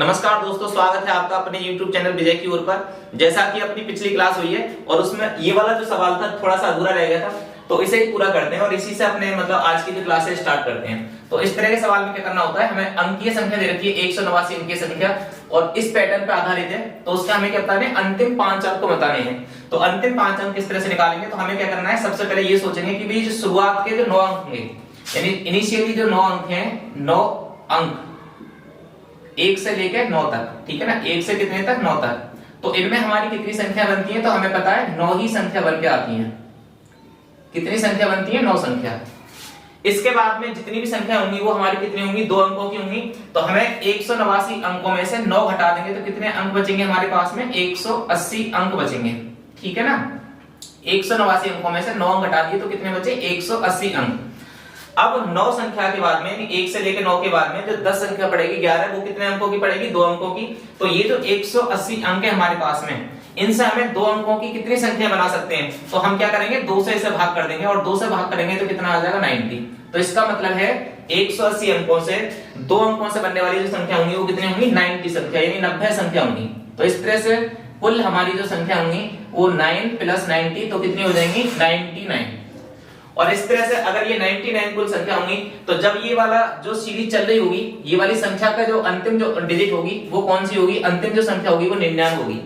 नमस्कार दोस्तों, स्वागत है आपका अपने YouTube चैनल विजय की ओर पर। जैसा कि अपनी पिछली क्लास हुई है और उसमें ये वाला जो सवाल था थोड़ा सा अधूरा रह गया था, तो इसे ही पूरा करते हैं और इसी से अपने आज की जो क्लासेस स्टार्ट करते हैं। तो इस तरह के सवाल में क्या करना होता है, हमें अंकीय संख्या दे रखी है 189 अंकीय संख्या और इस पैटर्न पे आधारित है, तो उसका हमें क्या बताना है, अंतिम 5 अंक को बताने हैं। तो अंतिम 5 अंक किस तरह से निकालेंगे, तो हमें क्या करना है, सबसे पहले ये सोचेंगे कि भाई जो शुरुआत के जो 9 अंक हैं, यानी इनिशियली जो 9 अंक हैं, 9 अंक 1 से लेकर 9 तक, ठीक है ना, 1 से कितने तक, 9 तक। तो इनमें हमारी कितनी संख्या बनती है, तो हमें पता है 9 ही संख्या बन के आती है। कितनी संख्या बनती है, 9 संख्या। इसके बाद में जितनी भी संख्या होंगी वो हमारी कितनी होंगी, 2 अंकों की होंगी। तो हमें 189 अंकों में से 9 घटा देंगे तो कितने अंक बचेंगे हमारे पास में, 180 अंक बचेंगे, ठीक है ना। 189 अंकों में से 9 अंक घटा दिए तो कितने बचे, 180 अंक। अब 9 संख्या के बाद में 1 से लेकर 9 के बाद में जो 10 संख्या पड़ेगी 11, वो कितने अंकों की पड़ेगी, 2 अंकों की। तो ये जो 180 अंक है हमारे पास में, इनसे हमें 2 अंकों की कितनी संख्या बना सकते हैं, तो हम क्या करेंगे, 2 से इसे भाग कर देंगे और 2 से भाग करेंगे तो कितना आ जाएगा, 90। तो इसका मतलब है 180 अंकों से 2 अंकों से बनने वाली जो संख्या होंगी वो कितनी होंगी, 90 संख्या, यानी 90 संख्या होंगी। तो इस तरह से कुल हमारी जो संख्या होंगी वो 9 + 90 तो कितनी हो जाएंगी, 99। और इस तरह से अगर ये 99 कुल संख्या होंगी, तो जब ये वाला जो सीरीज चल रही होगी, ये वाली संख्या का जो अंतिम जो डिजिट होगी वो कौन सी होगी, अंतिम जो संख्या होगी वो 99 होगी।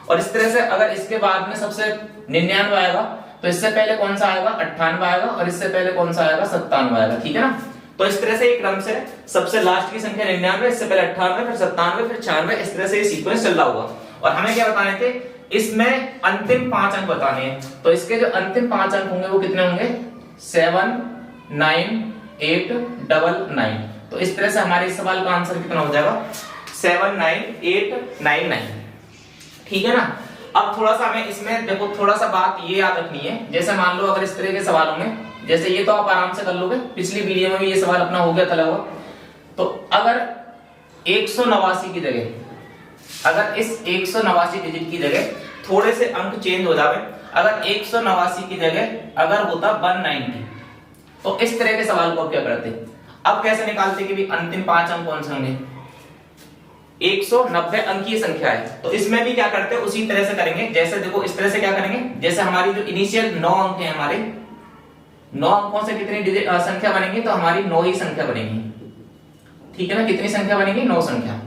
और इस तरह से अगर इसके बाद में सबसे 99 आएगा तो इससे पहले कौन सा आएगा, 98 आएगा, और इससे पहले कौन सा आएगा, 97 आएगा, ठीक है ना। तो इस तरह से एक क्रम से सबसे लास्ट की संख्या 99, इससे पहले 98, फिर 97, फिर 96, इस तरह से ये सीक्वेंस चल रहा होगा। और हमें क्या बताने थे, इसमें अंतिम 5 अंक बताने हैं। तो इसके जो अंतिम 5 अंक होंगे वो कितने होंगे, 7 9 8 9 9। तो इस तरह से हमारे इस सवाल का आंसर कितना हो जाएगा, 7 9 8 9 9, ठीक है ना। अब थोड़ा सा हमें इसमें देखो, थोड़ा सा बात ये याद रखनी है, जैसे मान लो अगर इस तरह के सवालों में, जैसे ये तो आप आराम से कर लोगे, पिछली वीडियो में भी ये सवाल अपना हो गया था हुआ। तो अगर 189 की जगह, अगर इस 189 डिजिट की जगह थोड़े से अंक चेंज हो जावे, अगर 189 की जगह अगर होता 190, तो इस तरह के सवाल को क्या करते, अब कैसे निकालते कि भी अंतिम 5 अंक कौन से होंगे, 190 अंकीय संख्या है, तो इसमें भी क्या करते हैं, उसी तरह से करेंगे। जैसे देखो इस तरह से क्या करेंगे, जैसे हमारी जो इनिशियल 9 अंक है, हमारे 9 अंकों से कितनी संख्या बनेंगी, तो हमारी 9 ही संख्या बनेगी, ठीक है ना। कितनी संख्या बनेगी, 9 संख्या।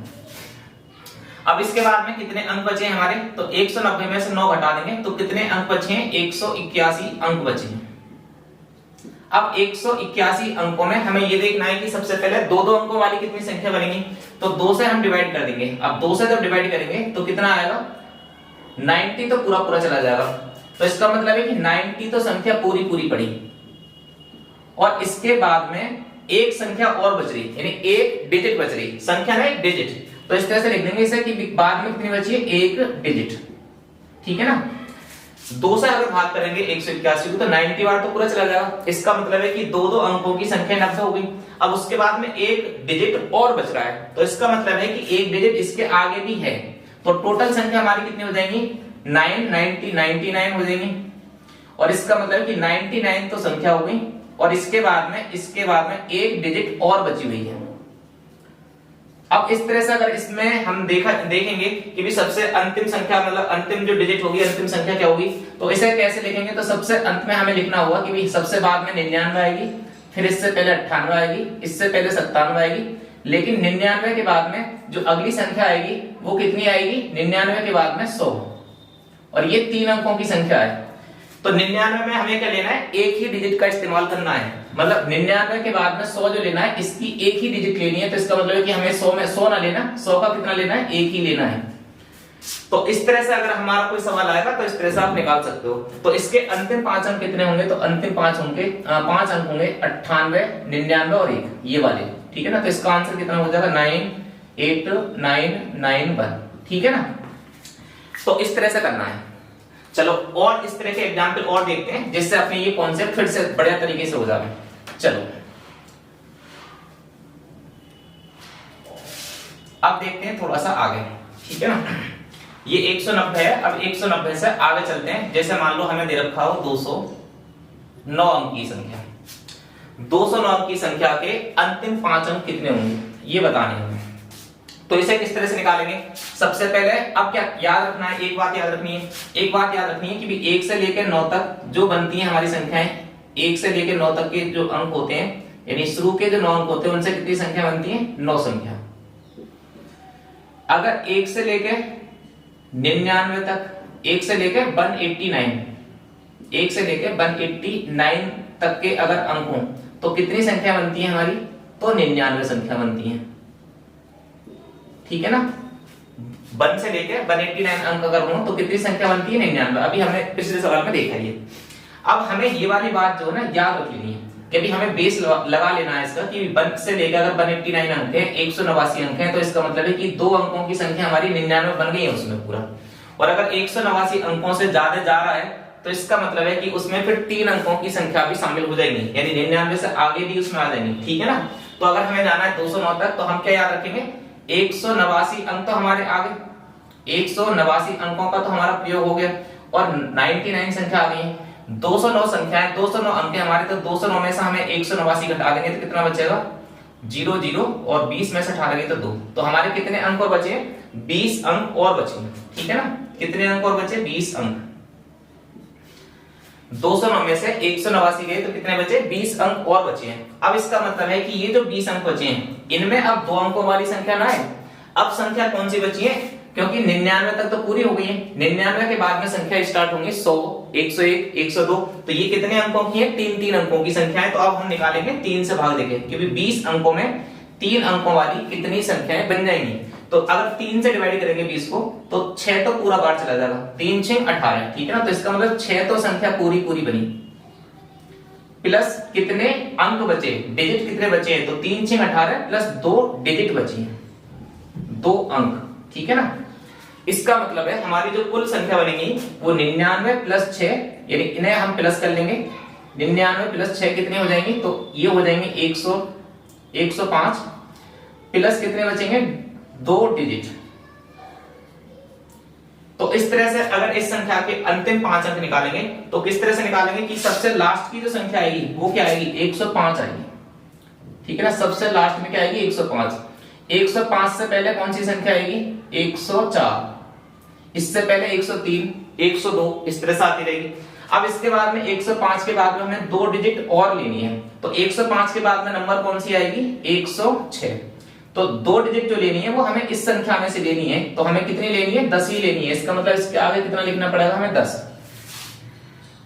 अब इसके बाद में कितने अंक बचे हमारे, तो 190 में से 9 घटा देंगे तो कितने अंक बचे हैं, 181 अंक बचे हैं। अब 181 अंकों में हमें ये देखना है कि सबसे पहले 2-2 अंकों वाली कितनी संख्या बनेगी, तो 2 से हम डिवाइड कर देंगे। अब 2 से जब डिवाइड करेंगे तो कितना आएगा, 90 तो पूरा पूरा चला जाएगा। तो इसका मतलब है कि 90 तो संख्या पूरी पूरी पड़ी, और इसके बाद में एक संख्या और बच रही, यानी एक डिजिट बच रही, संख्या ना एक डिजिट। तो इस तरह से लिख देंगे इसे कि बाद में कितनी बची है, एक डिजिट, ठीक है ना। 2 से अगर भाग करेंगे 181 को तो 90 बार तो पूरा चला जाएगा। इसका मतलब है कि 2-2 अंकों की संख्या 90 हो गई। अब उसके बाद में एक डिजिट और बच रहा है, तो इसका मतलब है कि एक डिजिट इसके आगे भी है। तो टोटल संख्या हमारी कितनी हो जाएगी, 9 90 99 हो जाएंगी। और इसका मतलब कि 99 तो संख्या हो गई, और इसके बाद में एक डिजिट और बची हुई है। अब इस तरह से अगर इसमें हम देखेंगे कि भी सबसे अंतिम संख्या, मतलब अंतिम जो डिजिट होगी, अंतिम संख्या क्या होगी, तो इसे कैसे लिखेंगे, तो सबसे अंत में हमें लिखना होगा कि भी सबसे बाद में 99 आएगी, फिर इससे पहले 98 आएगी, इससे पहले 97 आएगी, लेकिन 99 के बाद में जो अगली संख्या आएगी वो कितनी आएगी, 99 के बाद में 100, और ये 3 अंकों की संख्या है। तो 99 में हमें क्या लेना है, एक ही डिजिट का इस्तेमाल करना है, मतलब 99 के बाद में 100 जो लेना है, इसकी एक ही डिजिट लेनी है। तो इसका मतलब है कि हमें 100 में 100 ना लेना, 100 का कितना लेना है, एक ही लेना है। तो इस तरह से अगर हमारा कोई सवाल आएगा तो इस तरह से आप निकाल सकते हो। तो इसके अंतिम 5 अंक कितने होंगे, तो अंतिम 5 अंक होंगे 98 99 और 1, ये वाले, ठीक है ना। तो इसका आंसर कितना हो जाएगा, 9 8 9 9 1, ठीक है ना। तो इस तरह से करना है। चलो और इस तरह के एग्जाम्पल और देखते हैं, जिससे अपने ये कॉन्सेप्ट फिर से बढ़िया तरीके से हो जाए। चलो अब देखते हैं थोड़ा सा आगे, ठीक है ना। ये 190 है, अब 190 से आगे चलते हैं। जैसे मान लो हमें दे रखा हो 209 अंक की संख्या, 209 अंक की संख्या के अंतिम 5 अंक कितने होंगे ये बताने होंगे। तो इसे किस तरह से निकालेंगे? सबसे पहले अब क्या याद रखना है, एक बात याद रखनी है कि भी 1 से लेकर 9 तक जो बनती है हमारी संख्याएं, 1 से लेकर 9 तक के जो अंक होते हैं, यानी शुरू के जो 9 अंक होते हैं उनसे कितनी संख्या बनती है? 9 संख्या। अगर 1 से लेकर 99 तक, 1 से लेकर 189, 1 से लेकर 189 तक के अगर अंक हों तो कितनी संख्या बनती है हमारी? तो 99 संख्या बनती है। ठीक है ना? 1 से लेकर 189 अंक अगर हो तो कितनी संख्या बनती है? 99। अभी हमने पिछले सवाल में देखा ये। अब हमें ये वाली बात जो है ना याद रख लेनी है कि भी हमें बेस लगा लेना है इसका कि 1 से लेकर अगर 189 अंक है, 189 अंक है, तो इसका मतलब है कि 2 अंकों की संख्या हमारी 99 बन गई है उसमें पूरा। और अगर 189 अंकों से ज्यादा जा रहा है तो इसका मतलब है कि उसमें फिर 3 अंकों की संख्या भी शामिल हो जाएगी, यानी 99 से आगे भी उसमें आ जाएंगी। ठीक है ना? तो अगर हमें जाना है 209 तक तो हम क्या याद रखेंगे? 189 अंक तो हमारे आ गए, 189 अंकों का तो हमारा प्रयोग हो गया और 99 संख्या आ गई। 209 संख्या है, 209 अंक है हमारे, तो 209 में से हमें 189 घटा देंगे तो कितना बचेगा? 0 0 और 20 में से हटा देंगे तो 2। तो हमारे कितने अंक और बचे? 20 अंक और बचे। ठीक है ना? कितने अंक और बचे? 20 अंक। 209 में से 189 गए तो कितने बचे? 20 अंक और बचे हैं। अब इसका मतलब है कि ये जो 20 अंक बचे हैं इनमें अब 2 अंकों वाली संख्या ना है, अब संख्या कौन सी बची है? क्योंकि 99 तक तो पूरी हो गई है, 99 के बाद में संख्या स्टार्ट होंगी 100, 101, 102। तो ये कितने अंकों की है? 3 अंकों की संख्या है। तो अब हम निकालेंगे 3 से भाग देंगे, क्योंकि 20 अंकों में 3 अंकों वाली कितनी संख्याएं बन जाएंगी? तो अगर 3 से डिवाइड करेंगे 20 को तो 6 तो पूरा बार चला जाएगा, 3 6 18। ठीक है ना? तो इसका मतलब 6 तो संख्या पूरी बनी, प्लस कितने अंक बचे, डिजिट कितने बचे हैं? तो 3 6 18 प्लस 2 डिजिट बची है, 2 अंक। ठीक है ना? इसका मतलब है हमारी जो कुल संख्या बनेगी वो 99 प्लस 6, यानी इन्हें हम प्लस कर लेंगे, 99 प्लस 6 कितने हो जाएंगे? तो ये हो जाएंगे 105 प्लस कितने बचेंगे? 2 डिजिट। तो इस तरह से अगर इस संख्या के अंतिम 5 अंक निकालेंगे तो किस तरह से निकालेंगे कि सबसे लास्ट की जो संख्या आएगी वो क्या आएगी? 105 आएगी। ठीक है ना? सबसे लास्ट में क्या आएगी? 105। 105 से पहले कौन सी संख्या आएगी? 104। इससे पहले 103, 102, इस तरह से आती रहेगी। अब इसके बाद में 105 के बाद में हमें 2 डिजिट और लेनी है, तो 105 के बाद में नंबर कौन सी आएगी? 106। तो 2 डिजिट जो लेनी है वो हमें इस संख्या में से लेनी है, तो हमें कितनी लेनी है? 10 ही लेनी है। इसका मतलब इसके आगे कितना लिखना पड़ेगा हमें? 10।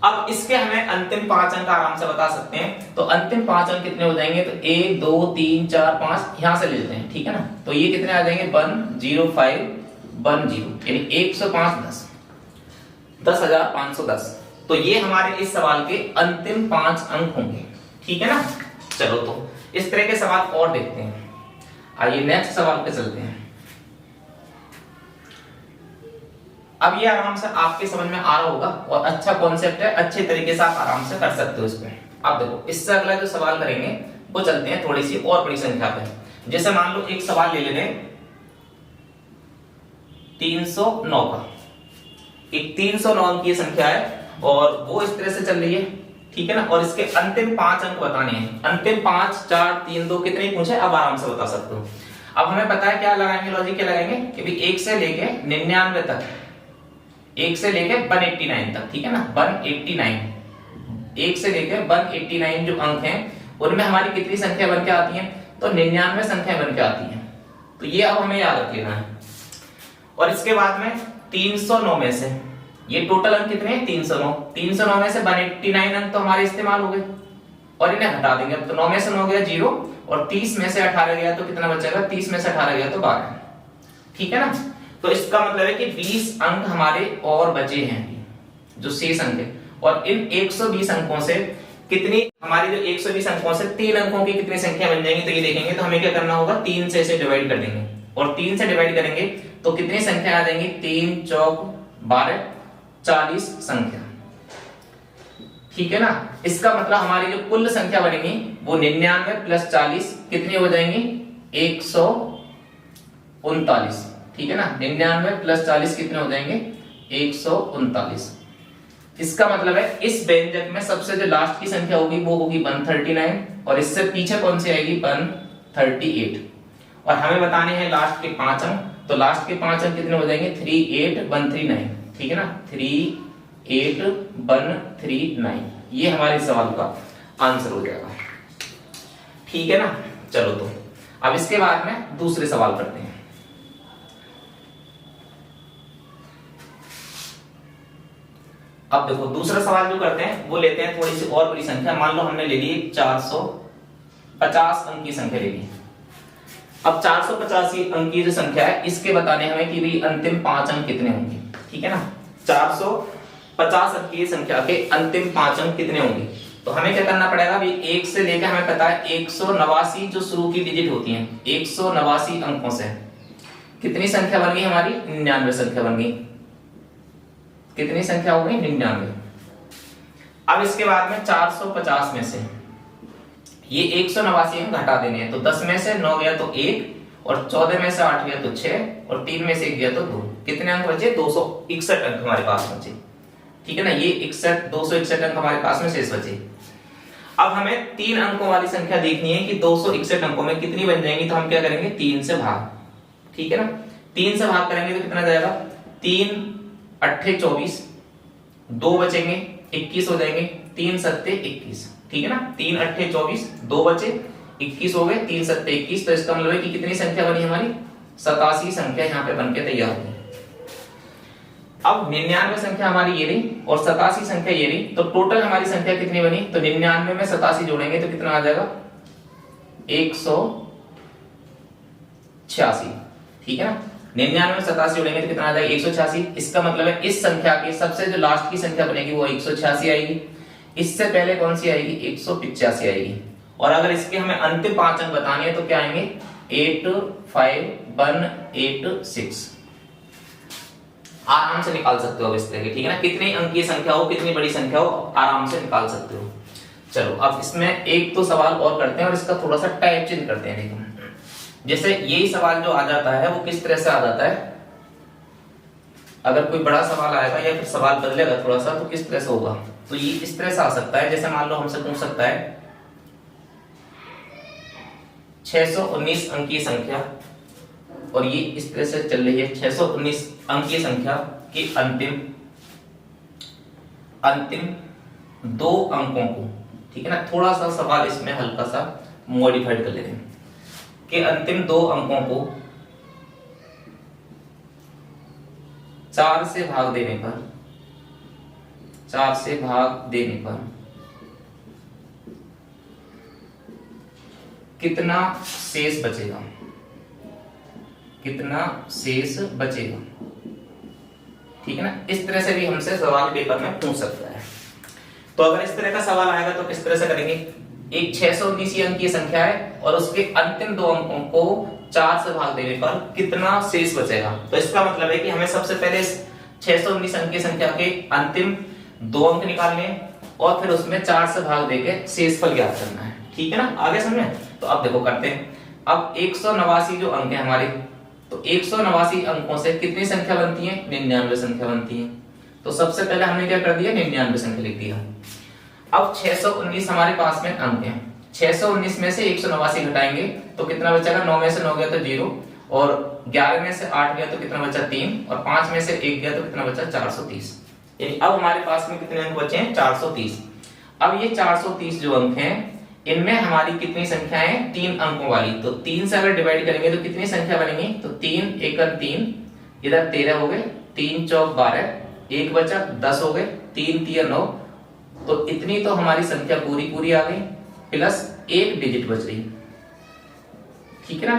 अब इसके हमें अंतिम 5 अंक आराम से बता सकते हैं, तो अंतिम 5 अंक कितने हो जाएंगे? तो 1 2 3 4 5 यहां से ले लेते हैं। ठीक है ना? तो ये कितने आ जाएंगे? 10510, यानी 105 10,510। तो ये हमारे इस सवाल के अंतिम 5 अंक होंगे। ठीक है ना? चलो तो इस तरह के सवाल और देखते हैं। आइए नेक्स्ट सवाल पे चलते हैं। अब ये आराम से आपके समझ में आ रहा होगा और अच्छा कॉन्सेप्ट है, अच्छे तरीके से आप आराम से कर सकते हो इसको। अब देखो इससे अगला जो सवाल करेंगे वो चलते हैं थोड़ी सी और बड़ी संख्या पे। जैसे मान लो एक सवाल ले लेते 309 का, एक 309 अंक की संख्या है और वो इस तरह से चल रही है। ठीक है ना? और इसके अंतिम 5 अंक बताने हैं। अंतिम 5 4 3 2 कितने पूछे? अब आराम से बता सकते हो। अब हमें पता है क्या लगाएंगे, लॉजिक क्या लगाएंगे कि भाई 1 से लेके 99 तक, 1 से लेके 189 तक। ठीक है ना? 189, 1 से लेके 189 जो अंक हैं उनमें हमारी कितनी संख्या बन के आती है? तो 99 संख्या बन के आती है। तो ये अब हमें याद रख लेना है। और इसके बाद में 309 में से ये टोटल अंक कितने हैं? 309। 309 में से 189 अंक तो हमारे इस्तेमाल हो गए और इन्हें हटा देंगे। अब तो 9 में से 9 गया 0 और 30 में से 18 गया तो कितना बचेगा? 30 में से 18 गया तो 12। ठीक है ना? तो इसका मतलब है कि 20 अंक हमारे और बचे हैं जो शेष अंक है। और इन 120 अंकों से कितनी हमारी जो 120 अंकों से 3 अंकों की कितनी संख्या बन जाएंगी? तो ये देखेंगे तो हमें क्या करना होगा? 3 से इसे डिवाइड कर देंगे और 3 से डिवाइड करेंगे तो कितनी संख्या आ जाएंगी? 3 चौक 12, 40 संख्या। ठीक है ना? इसका मतलब हमारी जो कुल संख्या बनेगी वो 99 प्लस 40 कितनी हो जाएंगी? 139। ठीक है ना? 99 प्लस 40 कितने हो जाएंगे? 139। इसका मतलब है इस व्यंजक में सबसे जो लास्ट की संख्या होगी वो होगी 139 और इससे पीछे कौन सी आएगी? 138। और हमें बताने हैं लास्ट के 5 अंक। तो लास्ट के 5 अंक कितने हो जाएंगे 38139, ठीक है ना, 38139, ये हमारे सवाल का आंसर हो जाएगा, ठीक है ना। चलो तो अब इसके बाद में दूसरे सवाल करते हैं। अब देखो दूसरा सवाल जो करते हैं वो लेते हैं थोड़ी सी और बड़ी संख्या। मान लो हमने ले ली 450 अंक की संख्या ले ली। अब 485 अंक की जो संख्या है इसके बताने हमें कि भाई अंतिम 5 अंक कितने होंगे, ठीक है ना। 450 अंक की संख्या के अंतिम 5 अंक कितने होंगे, तो हमें क्या करना पड़ेगा भाई, 1 से लेकर हमें पता है 189 जो शुरू की डिजिट होती हैं, 189 अंकों से कितनी संख्या बन गई हमारी, 99 संख्या बन गई। कितनी संख्या हो गई, 99। अब इसके बाद में 450 में से ये 189 अंक घटा देने हैं, तो 10 में से 9 गया तो 1, और 14 में से 8 गया तो 6, और 3 में से 1 गया तो 2। कितने अंक बचे, 261 अंक हमारे पास बचे, ठीक है ना। ये 261 अंक हमारे पास में शेष बचे। अब हमें 3 अंकों वाली संख्या देखनी है कि 261 अंकों में कितनी बन जाएंगी, तो हम क्या करेंगे 3 से भाग, ठीक है ना। 3 से भाग करेंगे तो कितना जाएगा, 3 8 24, 2 बचेंगे 21 हो जाएंगे, 3 7 21, ठीक है ना। 3 8 24, 2 बचे 21 हो गए, 3 7 21। तो इसका मतलब है कि कितनी संख्या बनी हमारी, 87 संख्या यहाँ पे बनके तैयार हुई। अब 99 संख्या हमारी ये रही और 87 संख्या ये रही, तो टोटल हमारी संख्या कितनी बनी, तो 99 में 87 जोड़ेंगे तो कितना आ जाएगा 186, ठीक है ना। 99 में 87 जोड़ेंगे तो कितना आ जाएगा 186। इसका मतलब है इस संख्या की सबसे जो लास्ट की संख्या बनेगी वो 186 आएगी। इससे पहले कौन सी आएगी, 185 आएगी। और अगर इसके हमें अंतिम 5 अंक बताने हैं तो क्या आएंगे 85186। आराम से निकाल सकते हो इस तरह के, ठीक है ना। कितनी अंक की संख्या हो, कितनी बड़ी संख्या हो, आराम से निकाल सकते हो। चलो अब इसमें एक तो सवाल और करते हैं और इसका थोड़ा सा टाइप चेंज करते हैं। देखो जैसे यही सवाल जो आ जाता है वो किस तरह से आ जाता है, अगर कोई बड़ा सवाल आएगा या फिर सवाल बदलेगा थोड़ा सा तो किस तरह से होगा, तो ये इस तरह से आ सकता है। जैसे मान लो हमसे पूछ सकता है 619 अंक की संख्या, और ये इस तरह से चल रही है 619 अंक की संख्या की अंतिम 2 अंकों को, ठीक है ना। थोड़ा सा सवाल इसमें हल्का सा मॉडिफाइड कर लेते हैं कि अंतिम 2 अंकों को 4 से भाग देने पर कितना शेष बचेगा, ठीक है ना। इस तरह से भी हमसे सवाल पेपर में पूछ सकता है। तो अगर इस तरह का सवाल आएगा तो किस तरह से करेंगे, एक 619 अंक की संख्या है और उसके अंतिम 2 अंकों को 4 से भाग देने पर कितना शेष बचेगा। तो इसका मतलब है कि हमें सबसे पहले 619 अंक की संख्या के अंतिम 2 अंक निकालने और फिर उसमें 4 से भाग देके शेषफल ज्ञात करना है, ठीक है ना। आगे समझे। तो अब देखो करते हैं। अब 189 जो अंक है हमारे, तो 189 अंकों से कितनी संख्या बनती है, 99 संख्या बनती है। तो सबसे पहले हमने क्या कर दिया, 99 संख्या लिख दिया। अब 619 हमारे पास में अंक हैं, 619 में से 189 घटाएंगे तो कितना बचेगा, 9 में से 9 गया तो 0, और 11 में से 8 गया तो कितना बचा 3, और 5 में से 1 गया तो कितना बचा 430। यानी अब हमारे पास में कितने अंक बचे हैं, 430। अब ये 430 जो अंक हैं इनमें हमारी कितनी संख्या है, 3 अंकों वाली। तो 3 से अगर डिवाइड करेंगे तो कितनी संख्या बनेगी, तो 3 एकम 3, इधर 13 हो गए, 3 चौक 12, 1 बचा 10 हो गए, 3 3 9। तो इतनी तो हमारी संख्या पूरी आ गई, प्लस 1 डिजिट बच रही, ठीक है ना।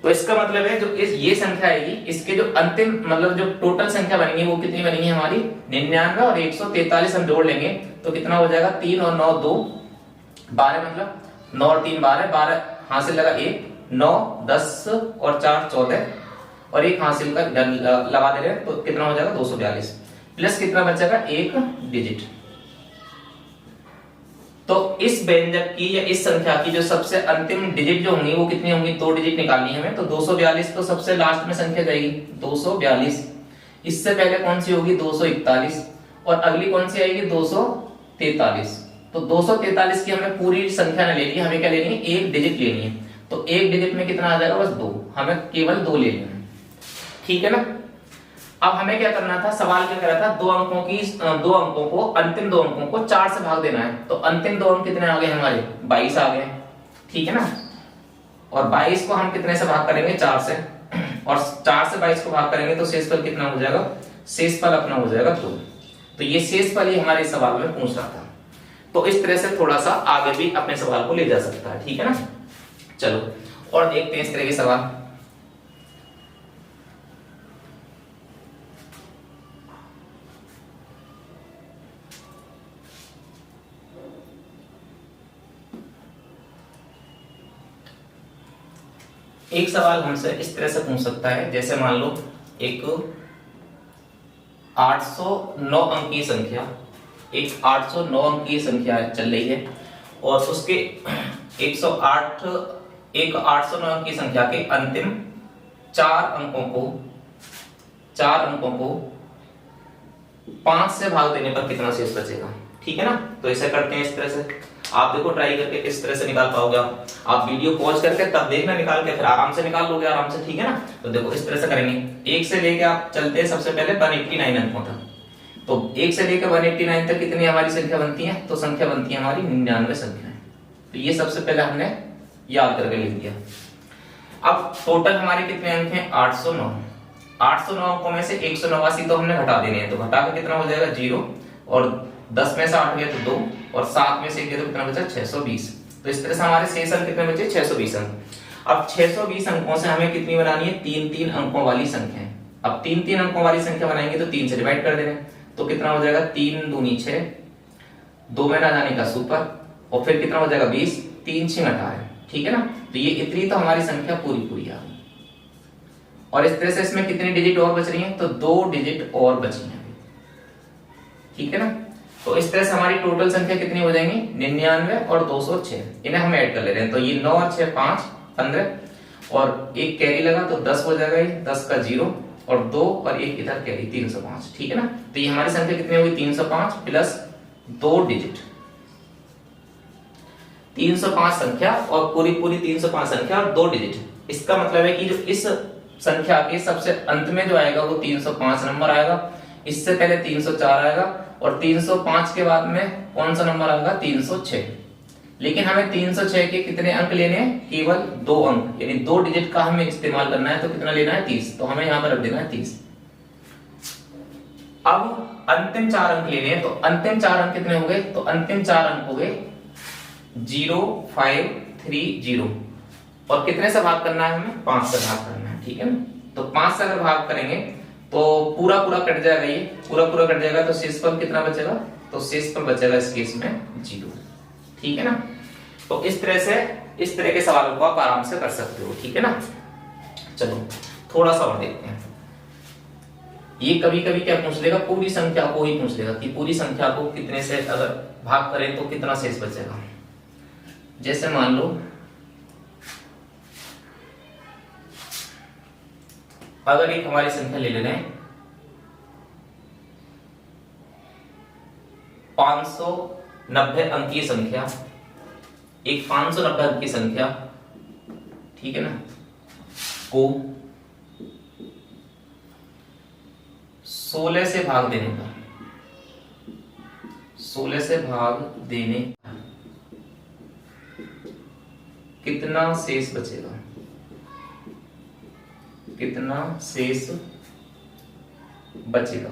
तो इसका मतलब है जो ये संख्या आएगी, इसके जो अंतिम मतलब जो टोटल संख्या बनेगी वो कितनी बनेगी हमारी 99, और 143 हम जोड़ लेंगे तो कितना हो जाएगा, 3 और 9 2 12, मतलब 9 और 3 12, 12 हासिल लगा 1, 9 10 और 4 14, और 1 हासिल का लगा दे रहे हैं तो कितना हो जाएगा 242, प्लस कितना बचेगा 1 डिजिट। तो इस व्यंजक की या इस संख्या की जो सबसे अंतिम डिजिट जो होंगी वो कितनी होंगी, 2 डिजिट निकालनी है हमें। तो 242 तो सबसे लास्ट में संख्या जाएगी 242, इससे पहले कौन सी होगी 241, और अगली कौन सी आएगी 243। तो 243 की हमें पूरी संख्या न लेनी है, हमें क्या लेनी है, 1 डिजिट लेनी है। तो एक डिजिट में कितना आ जाएगा, बस 2, हमें केवल 2 ले लेना है, ठीक है ना। अब हमें क्या करना था, सवाल क्या करा था, 2 अंकों को, अंतिम 2 अंकों को 4 से भाग देना है। तो अंतिम 2 अंक कितने आ गए हमारे, 22 आ गए, ठीक है ना। और 22 को हम कितने से भाग करेंगे, 4 से, और 4 से 22 को भाग करेंगे तो शेषफल कितना हो जाएगा, शेषफल अपना हो जाएगा 2। तो ये शेषफल ही हमारे सवाल में पूछ रहा था। तो इस तरह से थोड़ा सा आगे भी अपने सवाल को ले जा सकता है, ठीक है ना। चलो और देखते हैं इस तरह के सवाल। एक सवाल हमसे इस तरह से पूछ सकता है, जैसे मान लो एक 809 अंक की संख्या, एक 809 अंक की संख्या चल रही है और उसके 809 अंक की संख्या के अंतिम 4 अंकों को 5 से भाग देने पर कितना शेष बचेगा, ठीक है ना। तो ऐसा करते हैं, इस तरह से आप देखो, ट्राई करके इस तरह से निकाल पाओगे आप वीडियो पॉज करके तब देखना, निकाल के फिर आराम से निकाल लोगे आराम से, ठीक है ना। तो देखो इस तरह से करेंगे, 1 से लेके आप चलते हैं सबसे पहले 189 अंकों तक। तो 1 से लेकर 189 तक कितनी हमारी संख्या बनती है, तो संख्या बनती है हमारी 99 संख्या। तो ये सबसे पहले हमने याद करके लिख दिया। अब टोटल हमारे कितने अंक हैं, 809। 809 अंकों में से 189 तो हमने हटा देने हैं, तो घटा के कितना हो जाएगा 0, और 10 में से 8 गया तो 2, और 7 में से 1 गया तो कितना बचा 620। तो इस तरह से हमारे शेष अंक कितने बचे, 620 अंक। अब 620 अंकों से हमें कितनी बनानी है, 3-3 अंकों वाली संख्या। अब 3-3 अंकों वाली संख्या बनाएंगे तो 3 से डिवाइड कर देंगे, तो कितना हो जाएगा 3 दूनी 6, 2 में ना जाने का सुपर, और फिर कितना हो जाएगा 20, 3 6 18, ठीक है ना। तो ये इतनी तो हमारी संख्या पूरी आ गई। और इस तरह से इसमें कितनी डिजिट और बच रही हैं, तो 2 डिजिट और बची हैं, ठीक है ना। तो इस तरह से हमारी टोटल संख्या कितनी हो जाएंगी, 99 और 206, इन्हें हम ऐड कर ले रहे हैं। तो ये 9 और 6 5 15, और एक कैरी लगा तो 10 हो जाएगा, ये 10 का 0, और 2 और एक इधर कैरी 305, ठीक है ना। तो ये हमारी संख्या कितनी होगी, 305 प्लस 2 डिजिट, 305 संख्या, और पूरी 305 संख्या और 2 डिजिट। इसका मतलब है कि जो इस संख्या के सबसे अंत में जो आएगा वो 305 नंबर आएगा, इससे पहले 304 आएगा, और 305 के बाद में कौन सा नंबर आएगा, 306। लेकिन हमें 306 के कितने अंक लेने हैं, केवल 2 अंक, यानी 2 डिजिट का हमें इस्तेमाल करना है। तो कितना लेना है, 30। तो हमें यहां पर रख देना है 30। अब अंतिम 4 अंक लेने हैं, तो अंतिम 4 अंक कितने हो गए, तो अंतिम 4 अंक हो गए 0530, और कितने से भाग करना है, हमें 5 से भाग करना है, ठीक है ना। तो 5 से अगर भाग करेंगे तो पूरा कट जाएगा, ये पूरा कट जाएगा, तो शेषफल कितना बचेगा, तो शेषफल बचेगा इस केस में 0, ठीक है ना। तो इस तरह के सवालों को आप आराम से कर सकते हो, ठीक है ना। चलो थोड़ा सा और देखते हैं। ये कभी क्या पूछ लेगा, पूरी संख्या को ही पूछ लेगा कि पूरी संख्या को कितने से अगर भाग करें तो कितना शेष बचेगा। जैसे मान लो अगर एक हमारी संख्या ले रहे हैं 590 अंक की संख्या, एक 590 अंक की संख्या, ठीक है ना, को 16 से भाग देने का, 16 से भाग देने कितना शेष बचेगा, कितना शेष बचेगा।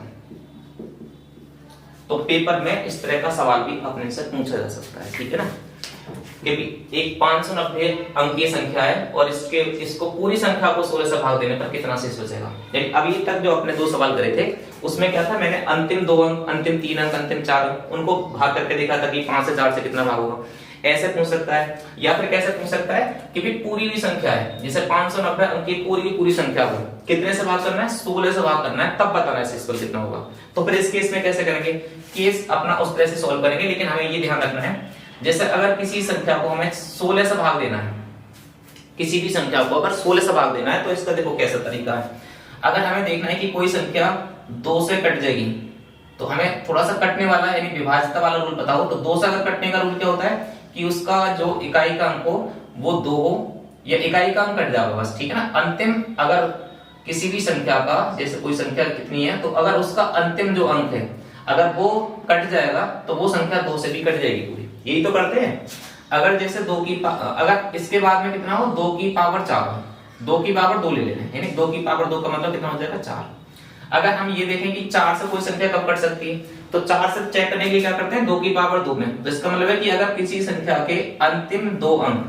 तो पेपर में इस तरह का सवाल भी अपने से पूछा जा सकता है, ठीक है ना। क्योंकि एक 590 अंक की संख्या है और इसको पूरी संख्या को 16 से भाग देने पर कितना शेष बचेगा। यानी अभी तक जो अपने 2 सवाल करे थे उसमें क्या था, मैंने अंतिम 2 अंक, अंतिम 3 अंक, अंतिम 4 अंक उनको भाग करके देखा था कि 5 से 4 से कितना भाग होगा। ऐसे पूछ सकता है, या फिर कैसे पूछ सकता है कि भी पूरी भी संख्या है, जैसे 590 अंक की पूरी संख्या को कितने से भाग करना है, 16 से भाग करना है, तब बताना है शेषफल कितना होगा। तो फिर इस केस में कैसे करेंगे, केस अपना उस तरह से सॉल्व करेंगे। लेकिन हमें ये ध्यान रखना है, जैसे अगर किसी संख्या को हमें 16 से भाग देना है, किसी भी संख्या को अगर 16 से भाग देना है, तो इसका देखो कैसा तरीका है। अगर हमें देखना है कि कोई संख्या 2 से कट जाएगी, तो हमें थोड़ा सा कटने वाला यानी विभाज्यता वाला रूल बताओ। तो 2 से अगर कटने का रूल क्या होता है कि उसका जो इकाई का अंक हो वो 2 हो या इकाई का अंक कट जाएगा बस, ठीक है ना। अंतिम अगर किसी भी संख्या का, जैसे कोई संख्या कितनी है, तो अगर उसका अंतिम जो अंक है अगर वो कट जाएगा तो वो संख्या 2 से भी कट जाएगी पूरी। यही तो करते हैं। अगर जैसे अगर इसके बाद में कितना हो, 2 की पावर 4 हो, 2 की पावर 2 ले लेना है, यानी 2 की पावर 2 का मतलब कितना हो जाएगा 4। अगर हम ये देखें कि 4 से कोई संख्या कब कट सकती है, तो 4 से चेक करने के लिए क्या करते हैं, 2 की पावर 2 में। तो इसका मतलब है कि अगर किसी संख्या के अंतिम 2 अंक,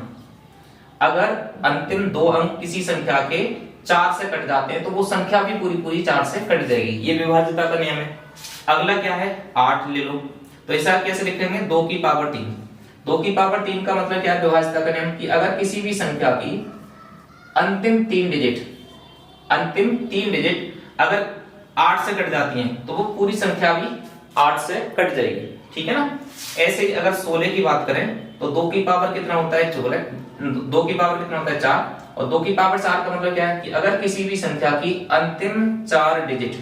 अगर अंतिम 2 अंक किसी संख्या के 4 से कट जाते हैं तो वो संख्या भी पूरी पूरी 4 से कट जाएगी। ये विभाज्यता का नियम है। अगला क्या है, 8 ले लो, तो ऐसा कैसे लिखेंगे, 2 की पावर 3। 2 की पावर 3 का मतलब क्या है, विभाज्यता का नियम, कि अगर किसी भी संख्या की अंतिम 3 डिजिट अगर 8 से कट जाती हैं तो वो पूरी संख्या भी 8 से कट जाएगी, ठीक है ना। ऐसे ही अगर 16 की बात करें तो 2 की पावर कितना होता है, 2 की पावर कितना होता है 4, और 2 की पावर 4 का मतलब क्या है कि अगर किसी भी संख्या की अंतिम 4 डिजिट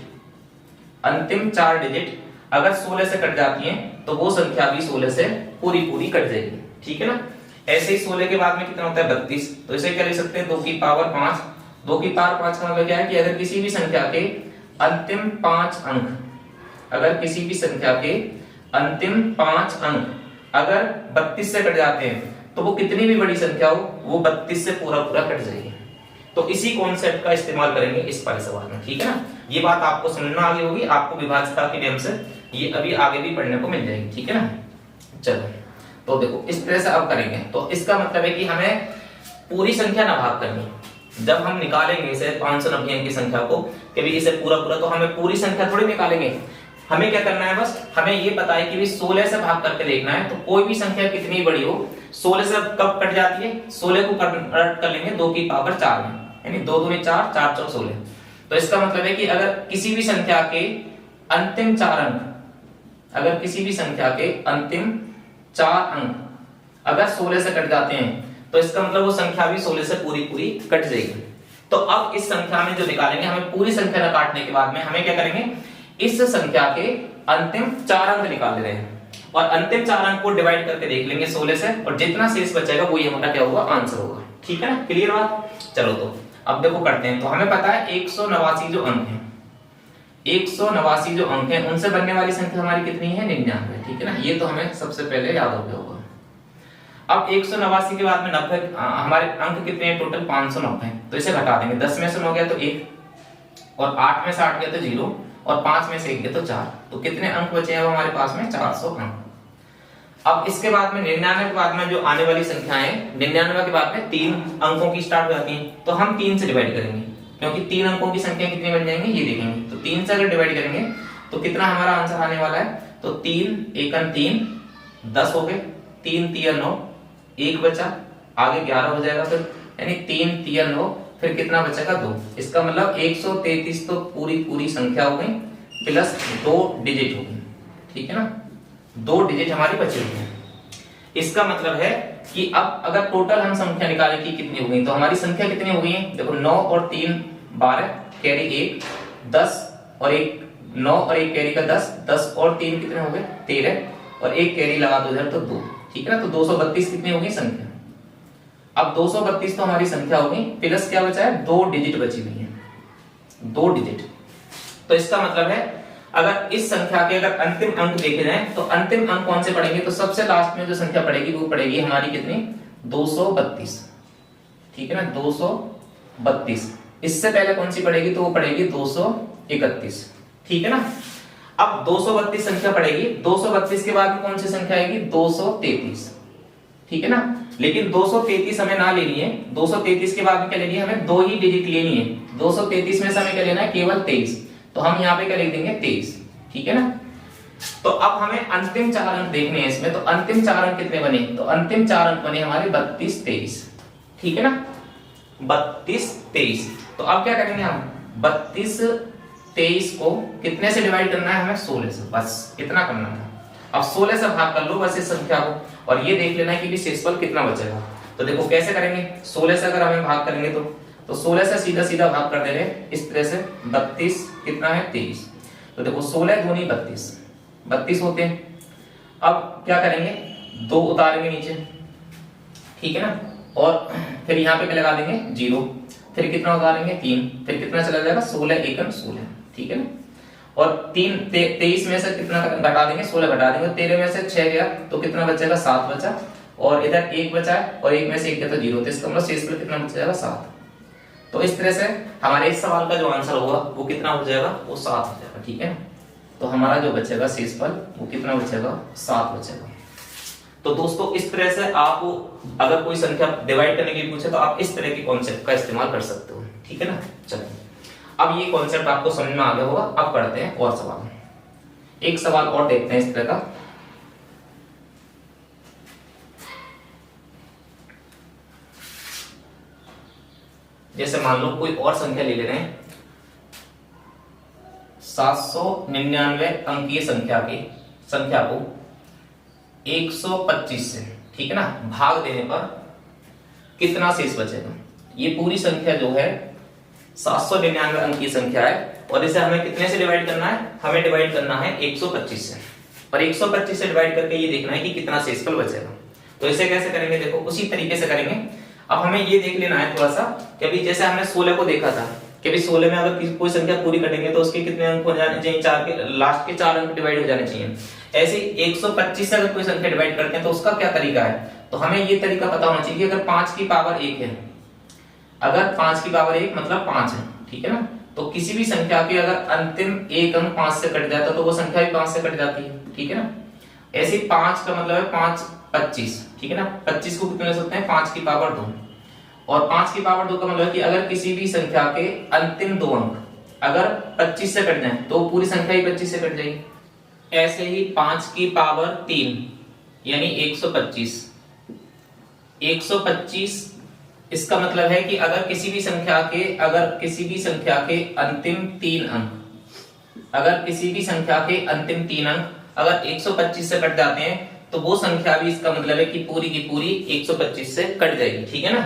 अगर 16 से कट जाती हैं तो वो संख्या भी 16 से पूरी पूरी कट जाएगी, ठीक है ना। ऐसे ही 16 के बाद में कितना होता है 32, तो इसे क्या लिख सकते हैं, 2 की पावर 5। 2 की पावर 5 का मतलब क्या है कि अगर किसी भी संख्या के अंतिम 5 अंक, अगर किसी भी संख्या के अंतिम 5 अंक अगर 32 से कट जाते हैं तो वो कितनी भी बड़ी संख्या हो वो 32 से पूरा पूरा कट जाएगी। तो इसी कॉन्सेप्ट का इस्तेमाल करेंगे इस वाले सवाल में, ठीक है ना। ये बात आपको समझ में आ गई होगी, आपको विभाज्यता के नियम से ये अभी आगे भी पढ़ने को मिल जाएगी, ठीक है ना। चलो तो देखो इस तरह से अब करेंगे, तो इसका मतलब है कि हमें पूरी संख्या ना भाग करनी। जब हम निकालेंगे इसे 590 अंक की संख्या को कि भी इसे पूरा पूरा, तो हमें पूरी संख्या थोड़ी निकालेंगे। हमें क्या करना है, बस हमें ये पता है कि भी 16 से भाग करके देखना है। तो कोई भी संख्या कितनी बड़ी हो 16 से कब कट जाती है, 16 को कन्वर्ट कर लेंगे 2 की पावर 4 में, यानी 2 दूनी 4, 4 चौक 16। तो इसका मतलब है कि अगर किसी भी संख्या के अंतिम 4 अंक, अगर किसी भी संख्या के अंतिम 4 अंक अगर 16 से कट जाते हैं तो इसका मतलब वो संख्या भी 16 से पूरी पूरी कट जाएगी। तो अब इस संख्या में जो निकालेंगे, हमें पूरी संख्या काटने के बाद में हमें क्या करेंगे, इस संख्या के अंतिम 4 अंक निकाल रहे हैं और अंतिम 4 अंक को डिवाइड करके देख लेंगे 16 से, और जितना शेष बचेगा वो ये हमारा क्या होगा, आंसर होगा, ठीक है ना। क्लियर बात। चलो तो अब देखो करते हैं। तो हमें पता है 189 जो अंक है, 189 जो अंक है उनसे बनने वाली संख्या हमारी कितनी है, 99, ठीक है ना। ये तो हमें सबसे पहले याद हो गया होगा। अब 189 के बाद में 90, हमारे अंक कितने हैं टोटल, 590, तो इसे घटा देंगे। 10 में से 9 गया तो 1, और 8 में से 8 गया तो 0, और 5 में से 1 गया तो 4। तो कितने अंक बचे हैं हमारे पास में, 400 अंक। अब इसके बाद में 99 के बाद में जो आने वाली संख्या है, 99 के बाद में 3 अंकों की स्टार्ट हो जाती है, तो हम 3 से डिवाइड करेंगे, क्योंकि 3 अंकों की संख्या कितनी बन जाएंगे ये देखेंगे। तो 3 से अगर डिवाइड करेंगे तो कितना हमारा आंसर आने वाला है, तो 3 एकम 3 10 हो गए, 3 3 9, 1 बचा, आगे 11 हो जाएगा, फिर यानी 3 3 9, फिर कितना बचेगा 2। इसका मतलब 133 तो पूरी पूरी संख्या हो गई, प्लस 2 डिजिट हो गई, ठीक है ना। 2 डिजिट हमारी बची हुई है। इसका मतलब है कि अब अगर टोटल हम संख्या निकालें कि कितनी हो गई, तो हमारी संख्या कितनी हो गई है, देखो 9 और 3 12, कैरी 1 10, और 1 9 और 1 कैरी का 10, 10 और 3 कितने हो गए 13, और 1 कैरी लगा दो इधर तो 2, ठीक है ना। तो 232 कितनी हो गई संख्या। अब 232 तो हमारी संख्या हो गई, प्लस क्या बचा है, 2 डिजिट बची हुई है, 2 डिजिट। तो इसका मतलब है अगर इस संख्या के अगर अंतिम अंक देखे जाएं तो अंतिम अंक कौन से पड़ेंगे, तो सबसे लास्ट में जो संख्या पड़ेगी वो पड़ेगी हमारी कितनी, 232, ठीक है ना, 232। इससे पहले कौन सी पड़ेगी, तो वो पड़ेगी 231, ठीक है ना। अब 232 संख्या पड़ेगी, 232 के बाद कौन सी संख्या आएगी, 233, ठीक है ना। लेकिन 233 हमें ना लेनी है, 233 के बाद में क्या लेनी है, हमें 2 ही डिजिट लेनी है। 233 में से हमें क्या लेना है, केवल 23, तो हम यहाँ पे क्या लिख देंगे 23, ठीक है ना। तो अब हमें अंतिम 4 अंक देखने हैं इसमें, तो अंतिम 4 अंक कितने बने, तो अंतिम 4 अंक बने हमारे 32 23, ठीक है ना, 32 23। तो अब क्या करेंगे हम, 32 23 को कितने से डिवाइड करना है हमें, 16 से, बस इतना करना है। अब 16 से भाग कर लो बस इस संख्या को, और ये देख लेना है कि भी शेषफल कितना बचेगा। तो देखो कैसे करेंगे, 16 से अगर हमें भाग करेंगे तो 16 से सीधा सीधा भाग कर दे रहे इस तरह से, 32 कितना है 23, तो देखो 16 दूनी 32 होते हैं। अब क्या करेंगे, 2 उतारेंगे नीचे, ठीक है ना, और फिर यहाँ पे क्या लगा देंगे 0, फिर कितना उतारेंगे 3, फिर कितना चला जाएगा 16 एकम 16, ठीक है ना। और 23 में से कितना घटा देंगे 16 घटा देंगे, 13 में से 6 गया तो कितना बचेगा 7 बचा, और इधर 1 बचा है और 1 में से 1 गया तो 0, तो इसका मतलब शेषफल कितना बच जाएगा 7। तो इस तरह से हमारे इस सवाल का जो आंसर होगा वो कितना हो जाएगा, वो 7 हो जाएगा, ठीक है ना। तो हमारा जो बचेगा शेषफल वो कितना बचेगा 7 बचेगा। तो दोस्तों इस तरह से आप अगर कोई संख्या डिवाइड करने के लिए पूछे तो आप इस तरह के कॉन्सेप्ट का इस्तेमाल कर सकते हो, ठीक है ना। चलिए अब ये कॉन्सेप्ट आपको समझ में आ गया होगा। अब करते हैं और सवाल, एक सवाल और देखते हैं इस तरह का। जैसे मान लो कोई और संख्या ले रहे हैं 799 अंकीय संख्या को 125 से, ठीक है ना, भाग देने पर कितना शेष बचेगा। ये पूरी संख्या जो है 799 अंकीय संख्या है और इसे हमें कितने से डिवाइड करना है, हमें डिवाइड करना है 125 से, और 125 से डिवाइड करके ये देखना है कि कितना शेषफल बचेगा। तो इसे कैसे करेंगे, देखो उसी तरीके से करेंगे। अब हमें ये देख लेना है थोड़ा सा कि अभी जैसे हमने 16 को देखा था कि अभी 16 में अगर कोई संख्या पूरी कटेंगे तो उसके कितने अंक हो जाने चाहिए, 4 के लास्ट के 4 अंक डिवाइड हो जाने चाहिए। ऐसे 125 से अगर कोई संख्या डिवाइड करते हैं तो उसका क्या तरीका है, तो हमें ये तरीका पता होना चाहिए कि अगर 5 की पावर 1 है, अगर 5 की पावर 1 मतलब 5 है, ठीक है ना, तो किसी भी संख्या के अगर अंतिम एक अंक 5 से कट जाता तो वो संख्या भी 5 से कट जाती है, ठीक है ना। ऐसे 5 का मतलब है 5 25, ठीक है ना। 25 को कितने ले सकते हैं 5 की पावर 2, और 5 की पावर 2 का मतलब है कि अगर किसी भी संख्या के अंतिम 2 अंक अगर 25 से कट जाए तो पूरी संख्या ही 25 से कट जाएगी। ऐसे ही 5 की पावर 3 यानी 125, 125 इसका मतलब है कि अगर किसी भी संख्या के अंतिम 3 अंक, अगर किसी भी संख्या के अंतिम 3 अंक अगर 125 से कट जाते हैं तो वो संख्या भी, इसका मतलब है कि पूरी की पूरी 125 से कट जाएगी, ठीक है ना।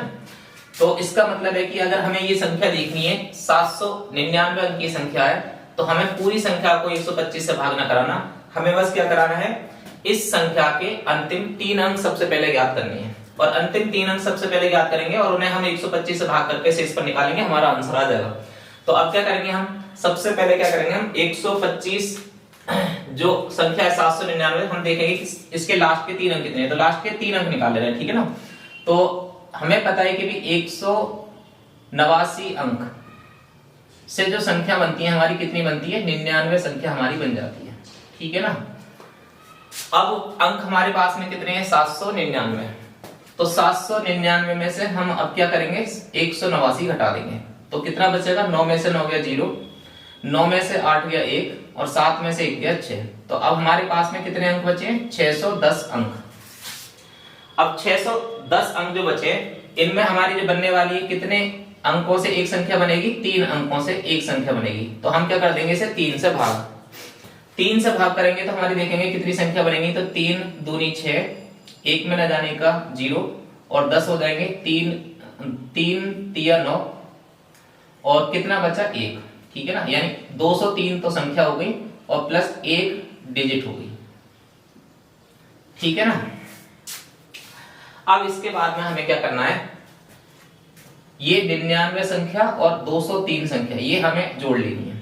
तो इसका मतलब है कि अगर हमें ये संख्या देखनी है 799 अंक की संख्या है तो हमें पूरी संख्या को 125 से भाग ना कराना, हमें बस क्या कराना है, इस संख्या के अंतिम 3 अंक सबसे पहले ज्ञात करने हैं, और अंतिम 3 अंक सबसे पहले ज्ञात करेंगे और उन्हें हम 125 से भाग करके शेष पर निकालेंगे, हमारा आंसर आ जाएगा। तो अब क्या करेंगे, हम सबसे पहले क्या करेंगे, हम 125 जो संख्या है 799, हम देखेंगे कि इसके लास्ट के 3 अंक कितने हैं, तो लास्ट के 3 अंक निकाल ले रहे हैं, ठीक है ना। तो हमें पता है कि भी 189 अंक से जो संख्या बनती है हमारी कितनी बनती है, 99 संख्या हमारी बन जाती है, ठीक है ना। अब अंक हमारे पास में कितने हैं 799, तो 799 में से हम अब क्या करेंगे 189 घटा देंगे तो कितना बचेगा, 9 में से 9 गया 0, 9 में से 8 गया 1 और 7 में से 1 गया 6। तो अब हमारे पास में कितने अंक बचे, 610 अंक। अब 610 अंक जो बचे इनमें हमारी जो बनने वाली है कितने अंकों से एक संख्या बनेगी, 3 अंकों से एक संख्या बनेगी। तो हम क्या कर देंगे इसे 3 से भाग, 3 से भाग करेंगे तो हमारी देखेंगे कितनी संख्या बनेगी, तो 3 दूनी 6, 1 में न जाने का 0 और 10 हो जाएंगे, 3 तिया 9 और कितना बचा 1, ठीक है ना। यानी 203 तो संख्या हो गई और प्लस 1 डिजिट हो गई, ठीक है ना। अब इसके बाद में हमें क्या करना है, ये 99 संख्या और 203 संख्या ये हमें जोड़ लेनी है।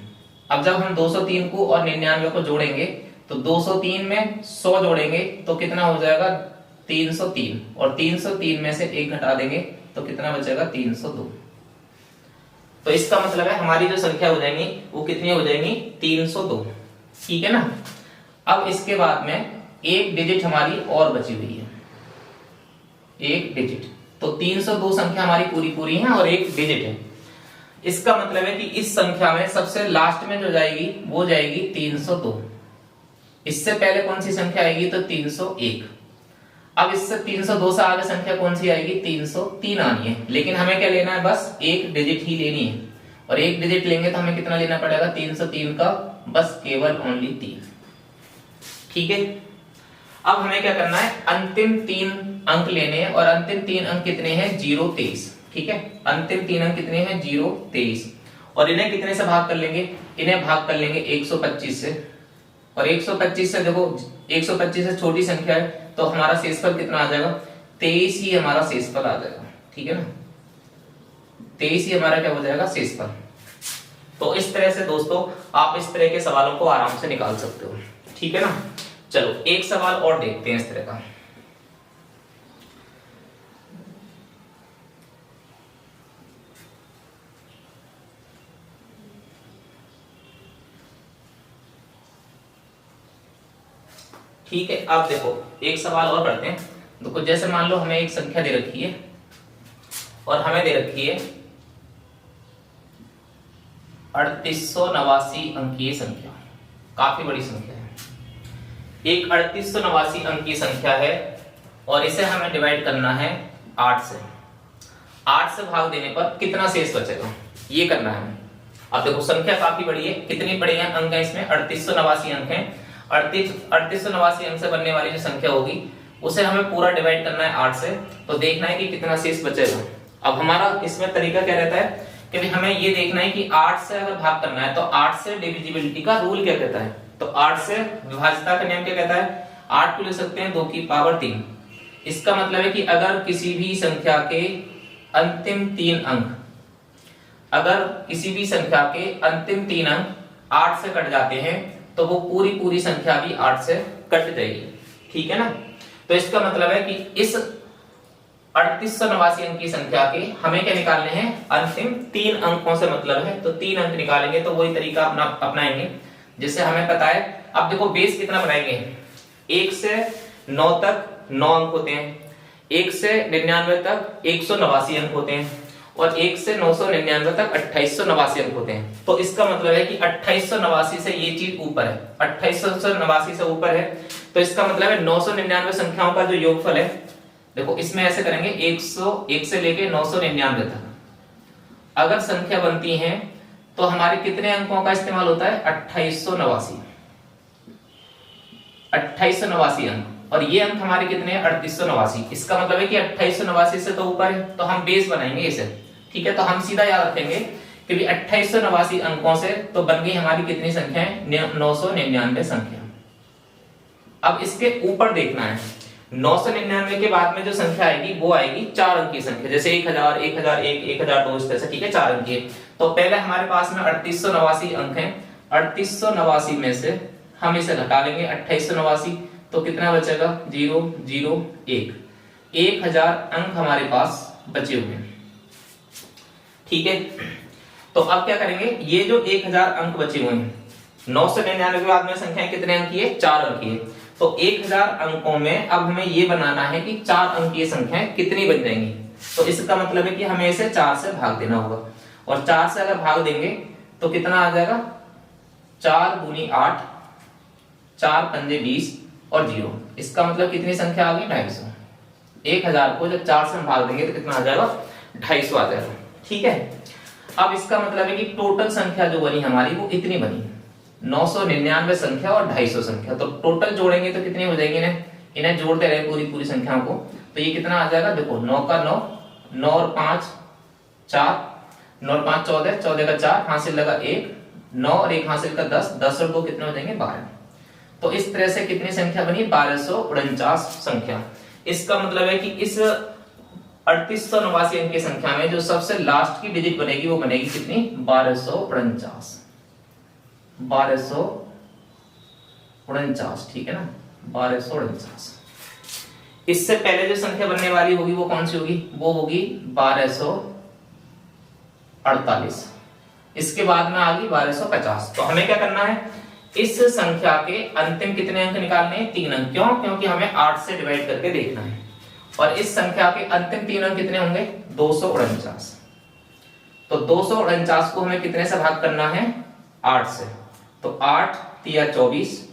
अब जब हम 203 को और 99 को जोड़ेंगे तो 203 में 100 जोड़ेंगे तो कितना हो जाएगा 303, और 303 में से 1 घटा देंगे तो कितना बचेगा 302। तो इसका मतलब है हमारी जो संख्या हो जाएंगी वो कितनी हो जाएंगी 302, ठीक है ना। अब इसके बाद में एक डिजिट हमारी और बची हुई है, एक डिजिट, तो 302 संख्या हमारी पूरी है और एक डिजिट है। इसका मतलब है कि इस संख्या में सबसे लास्ट में जो जाएगी वो जाएगी 302, इससे पहले कौन सी संख्या आएगी तो 301। अब इससे 302 से आगे संख्या कौन सी आएगी 303 आनी है, लेकिन हमें क्या लेना है बस एक डिजिट ही लेनी है, और एक डिजिट लेंगे तो हमें कितना लेना पड़ेगा 303 का बस केवल ओनली 3, ठीक है। अब हमें क्या करना है अंतिम 3 अंक लेने हैं, और अंतिम 3 अंक कितने हैं 0 23, ठीक है। अंतिम 3 अंक कितने हैं 0 23, और इन्हें कितने से भाग कर लेंगे, इन्हें भाग कर लेंगे 125 से, और 125 से देखो 125 से छोटी संख्या है तो हमारा शेषफल कितना आ जाएगा 23 ही हमारा शेषफल आ जाएगा, ठीक है ना, 23 ही हमारा क्या हो जाएगा शेषफल। तो इस तरह से दोस्तों आप इस तरह के सवालों को आराम से निकाल सकते हो, ठीक है ना। चलो एक सवाल और देखते हैं इस तरह का। ठीक है, अब देखो एक सवाल और करते हैं। देखो जैसे मान लो हमें एक संख्या दे रखी है और हमें दे रखी है 3889 अंकीय संख्या, काफी बड़ी संख्या है। एक 3889 अंकीय संख्या है और इसे हमें डिवाइड करना है 8 से। 8 से भाग देने पर कितना शेष बचेगा ये करना है। अब देखो संख्या काफी बड़ी है, कितनी बड़ी है अंक है इसमें 3889 अंक है। 3889 अंक से बनने वाली जो संख्या होगी उसे हमें पूरा डिवाइड करना है 8 से, तो देखना है कि कितना शेष बचेगा। अब हमारा इसमें तरीका क्या रहता है कि हमें ये देखना है कि 8 से अगर भाग करना है तो 8 से डिविजिबिलिटी का रूल क्या कहता है, तो 8 से विभाज्यता का नियम क्या कहता है, 8 को लिख सकते हैं 2 की पावर 3। इसका मतलब है कि अगर किसी भी संख्या के अंतिम 3 अंक, अगर किसी भी संख्या के अंतिम 3 अंक 8 से कट जाते हैं तो वो पूरी संख्या भी 8 से कट जाएगी, ठीक है ना। तो इसका मतलब है कि इस 3889 अंक की संख्या के हमें क्या निकालने हैं, अंतिम 3 अंकों से मतलब है, तो 3 अंक निकालेंगे। तो वही तरीका अपनाएंगे जिससे हमें पता है। अब देखो बेस कितना बनाएंगे, 1 से 9 तक 9 अंक होते हैं, 1 से 99 तक 189 अंक होते हैं और 1 से 999 तक 2889 अंक होते हैं। तो इसका मतलब है कि 2889 से ये चीज ऊपर है, 2889 से ऊपर है, तो इसका मतलब है 999 संख्याओं का जो योगफल है, देखो इसमें ऐसे करेंगे 101 से लेके 999 तक अगर संख्या बनती है तो हमारे कितने अंकों का इस्तेमाल होता है, 2889 अंक। और ये अंक हमारे कितने हैं, 3889। इसका मतलब है कि 2889 से तो ऊपर है, तो हम बेस बनाएंगे इसे, ठीक है। तो हम सीधा याद रखेंगे कि 2889 अंकों से तो बन गई हमारी कितनी संख्या है, 999 संख्या। अब इसके ऊपर देखना है, 999 के बाद में जो संख्या आएगी वो आएगी 4 अंक की संख्या, जैसे 1000, 1001, 1002 इस तरह से, ठीक है, 4 अंक की। तो पहले हमारे पास में 3889 अंक हैं, 3889 में से हम इसे घटा लेंगे 2889, तो कितना बचेगा, 0 0 1, 1000 अंक हमारे पास बचे हुए हैं, ठीक है। तो अब क्या करेंगे, ये जो 1000 अंक बचे हुए हैं, 999 के बाद में संख्याएं कितने अंक की है, 4 अंक की है। तो 1000 अंकों में अब हमें ये बनाना है कि 4 अंक की संख्याएं कितनी बन जाएंगी। तो इसका मतलब है कि हमें इसे 4 से भाग देना होगा, और 4 से अगर भाग देंगे तो कितना आ जाएगा, 4 दूनी 8, 4 पंजे 20 और 0। इसका मतलब कितनी संख्या आ गई, 250। 1000 को जब 4 से हम भाग देंगे तो कितना आ जाएगा, 250 आ जाएगा, ठीक है। अब इसका मतलब है कि टोटल संख्या जो बनी हमारी वो इतनी बनी, 999 संख्या और 250 संख्या। तो टोटल जोड़ेंगे तो कितनी हो जाएगी, इन्हें जोड़ते रहे पूरी संख्याओं को, तो ये कितना आ जाएगा, देखो 9 का 9, 9 और 5 4, 9 और 5 14, 14 का 4 हासिल लगा 1, 9 और 1 हासिल का 10, 10 और 2 कितने हो जाएंगे, 12। तो इस तरह से कितनी संख्या बनी, 1249 संख्या। इसका मतलब है कि इस 3889 अंक की संख्या में जो सबसे लास्ट की डिजिट बनेगी वो बनेगी कितनी, 1249, 1249, ठीक है ना, 1249। इससे पहले जो संख्या बनने वाली होगी वो कौन सी होगी, वो होगी 1248। इसके बाद में आ गई 1250। तो हमें क्या करना है, इस संख्या के अंतिम कितने अंक निकालने हैं, 3 अंक। क्यों, क्योंकि हमें 8 से डिवाइड करके देखना है, और इस संख्या के अंतिम 3 अंक कितने होंगे, 249। तो 249 को हमें कितने से भाग करना है, 8 से। तो 8 तिया 24,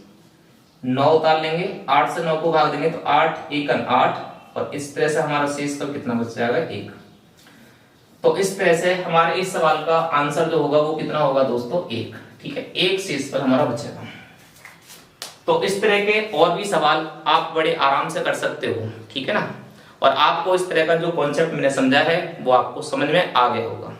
9 उतार लेंगे, 8 से 9 को भाग देंगे तो 8 एकन 8, और इस तरह से हमारा शेष तो कितना बच जाएगा, 1। तो इस तरह से हमारे इस सवाल का आंसर जो होगा वो कितना होगा दोस्तों, 1, ठीक है, 1 शेष पर हमारा बचेगा। तो इस तरह के और भी सवाल आप बड़े आराम से कर सकते हो, ठीक है ना। और आपको इस तरह का जो कॉन्सेप्ट मैंने समझा है वो आपको समझ में आ गया होगा।